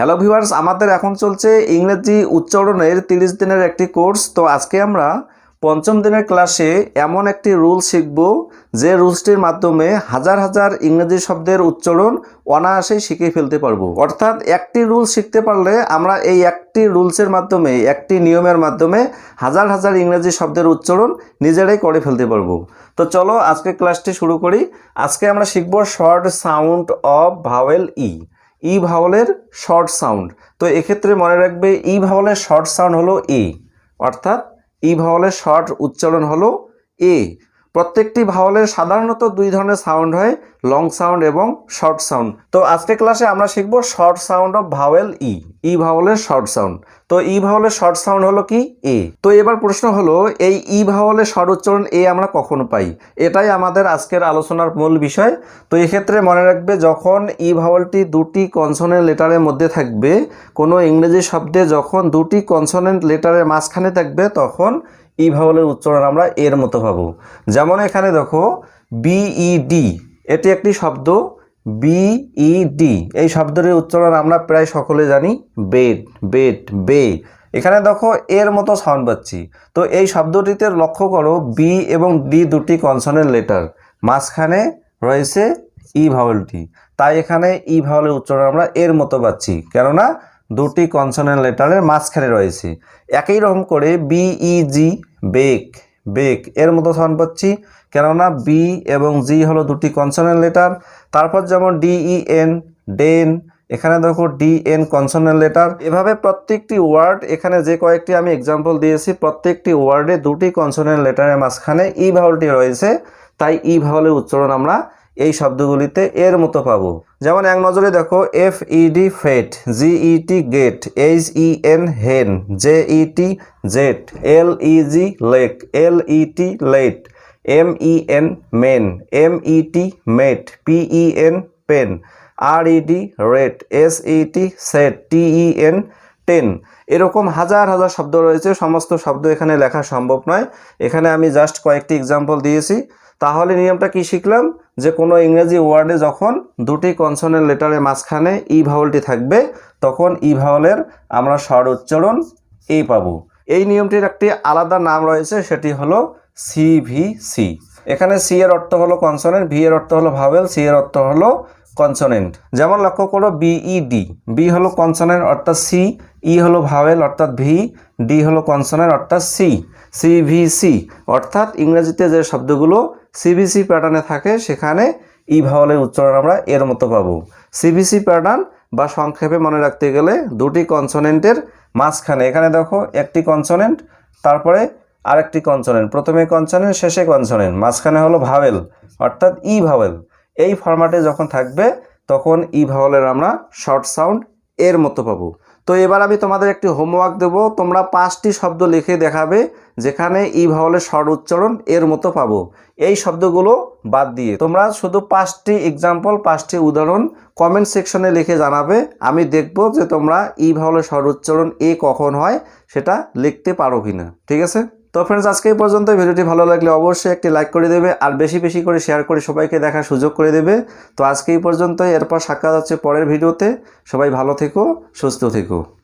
Hello viewers, আমাদের এখন চলছে ইংরেজি উচ্চারণের 30 দিনের একটি কোর্স। তো আজকে আমরা পঞ্চম দিনের ক্লাসে এমন একটি রুল শিখব যে রুলসটির মাধ্যমে হাজার হাজার ইংরেজি শব্দের উচ্চারণ অনায়াসেই শিখে ফেলতে পারবো। অর্থাৎ একটি রুল শিখতে পারলে আমরা এই একটি রুলসের মাধ্যমে, একটি নিয়মের মাধ্যমে হাজার হাজার ইংরেজি শব্দের উচ্চারণ নিজেরাই করে ফেলতে পারবো। তো চলো আজকে ক্লাসটি শুরু করি। আজকে আমরা শিখব short sound of vowel E. E ভাওয়েলের শর্ট সাউন্ড। তো এক্ষেত্রে মনে রাখবে ই ভাওয়েলের শর্ট সাউন্ড হলো এ, অর্থাৎ ই ভাওয়েলের শর্ট উচ্চারণ হলো এ। প্রত্যেকটি ভাওয়েলের সাধারণত দুই ধরনের সাউন্ড হয়, লং সাউন্ড এবং শর্ট সাউন্ড। তো আজকে ক্লাসে আমরা শিখব short sound of vowel E. E ভাওয়েলের শর্ট সাউন্ড। তো ই ভাওয়েলের শর্ট সাউন্ড হলো কি? এ। তো এবার প্রশ্ন হলো, এই ই ভাওয়েলের শর্ট উচ্চারণ এ আমরা কখন পাই? এটাই আমাদের আজকের আলোচনার মূল বিষয়। তো এক্ষেত্রে মনে রাখবে, যখন ই ভাওয়েলটি দুটি কনসোনেন্ট লেটারের মধ্যে থাকবে, কোনো ইংরেজি শব্দে যখন দুটি কনসোনেন্ট লেটারের মাঝখানে থাকবে, তখন ই ভাওয়েলের উচ্চারণ আমরা এর মতো পাবো। যেমন এখানে দেখো বিইডি, এটি একটি শব্দ বিইডি। এই শব্দের উচ্চারণ আমরা প্রায় সকলে জানি, বেড, বেড, বে। এখানে দেখো এর মতো সাউন্ড পাচ্ছি। তো এই শব্দটিতে লক্ষ্য করো, বি এবং ডি দুটি কনসোনেন্ট লেটার, মাঝখানে রয়েছে ই ভাওয়েলটি। তাই এখানে ই ভাওয়েলের উচ্চারণ আমরা এর মতো পাচ্ছি, কেননা দুটি কনসোনেন্ট লেটারের মাঝখানে রয়েছে। একই রকম করে বিইজি, বেক, বেক, এর মতো সাউন্ড পাচ্ছি, কেননা বি এবং জি হলো দুটি কনসোনেন্ট লেটার। তারপর যেমন ডিইএন, ডেন, এখানে দেখো ডিএন কনসোনেন্ট লেটার। এভাবে প্রত্যেকটি ওয়ার্ড, এখানে যে কয়েকটি আমি এক্সাম্পল দিয়েছি, প্রত্যেকটি ওয়ার্ডে দুটি কনসোনেন্ট লেটারের মাঝখানে ই ভাওয়েলটি রয়েছে। তাই ই ভাওয়েলের উচ্চারণ আমরা এই শব্দগুলিতে এর মতো পাবো। যেমন এক নজরে দেখো, FED fed, GET get, HEN hen, JET jet, LEG leg, LET let, MEN men, MET met, PEN pen, RED red, SET set, TEN ten. এরকম হাজার হাজার শব্দ রয়েছে। সমস্ত শব্দ এখানে লেখা সম্ভব নয়, এখানে আমি জাস্ট কয়েকটি এক্সাম্পল দিয়েছি। তাহলে নিয়মটা কি শিখলাম, যে কোনো ইংরেজি ওয়ার্ডে যখন দুটি কনসোনেন্ট লেটারের মাঝখানে ই ভাওয়েলটি থাকবে, তখন ই ভাওয়েলের আমরা স্বর উচ্চারণ এ পাবো। এই নিয়মটির একটি আলাদা নাম রয়েছে, সেটি হলো CVC। এখানে সি এর অর্থ হলো কনসোনেন্ট, ভি এর অর্থ হলো ভাওয়েল, সি এর অর্থ হলো কনসোনেন্ট। যেমন লক্ষ্য করো, বিইডি, বি হলো কনসোনেন্ট অর্থাৎ সি, ই হলো ভাওয়েল অর্থাৎ ভি, ডি হলো কনসোনেন্ট অর্থাৎ সি। CVC অর্থাৎ ইংরেজিতে যে শব্দগুলো CVC প্যাটার্নে থাকে, সেখানে ই ভাওয়েলের উচ্চারণ আমরা এর মতো পাবো। CVC প্যাটার্ন বা সংক্ষেপে মনে রাখতে গেলে, দুটি কনসোনেন্টের মাঝখানে, এখানে দেখো একটি কনসোনেন্ট, তারপরে আরেকটি কনসোনেন্ট, প্রথমে কনসোনেন্ট, শেষে কনসোনেন্ট, মাঝখানে হলো ভাওয়েল অর্থাৎ ই ভাওয়েল। এই ফরম্যাটে যখন থাকবে, তখন ই ভাওয়েলের আমরা শর্ট সাউন্ড এর মতো পাবো। তো এবার আমি তোমাদের একটি হোমওয়ার্ক দেব, তোমরা 5টি শব্দ লিখে দেখাবে যেখানে ই ভাওয়েলের শর্ট উচ্চারণ এর মতো পাবো। এই শব্দগুলো বাদ দিয়ে তোমরা শুধু 5টি এক্সাম্পল, 5টি উদাহরণ কমেন্ট সেকশনে লিখে জানাবে। আমি দেখব যে তোমরা ই ভাওয়েলের শর্ট উচ্চারণ এ কখন হয় সেটা লিখতে পারো কিনা। ঠিক আছে? তো ফ্রেন্ডস, আজকে এই পর্যন্ত। ভিডিওটি ভালো লাগলে অবশ্যই একটি লাইক করে দেবে, আর বেশি বেশি করে শেয়ার করে সবাইকে দেখার সুযোগ করে দেবে। তো আজকে এই পর্যন্তই, এরপর সাক্ষাৎ হচ্ছে পরের ভিডিওতে। সবাই ভালো থেকো, সুস্থ থেকো।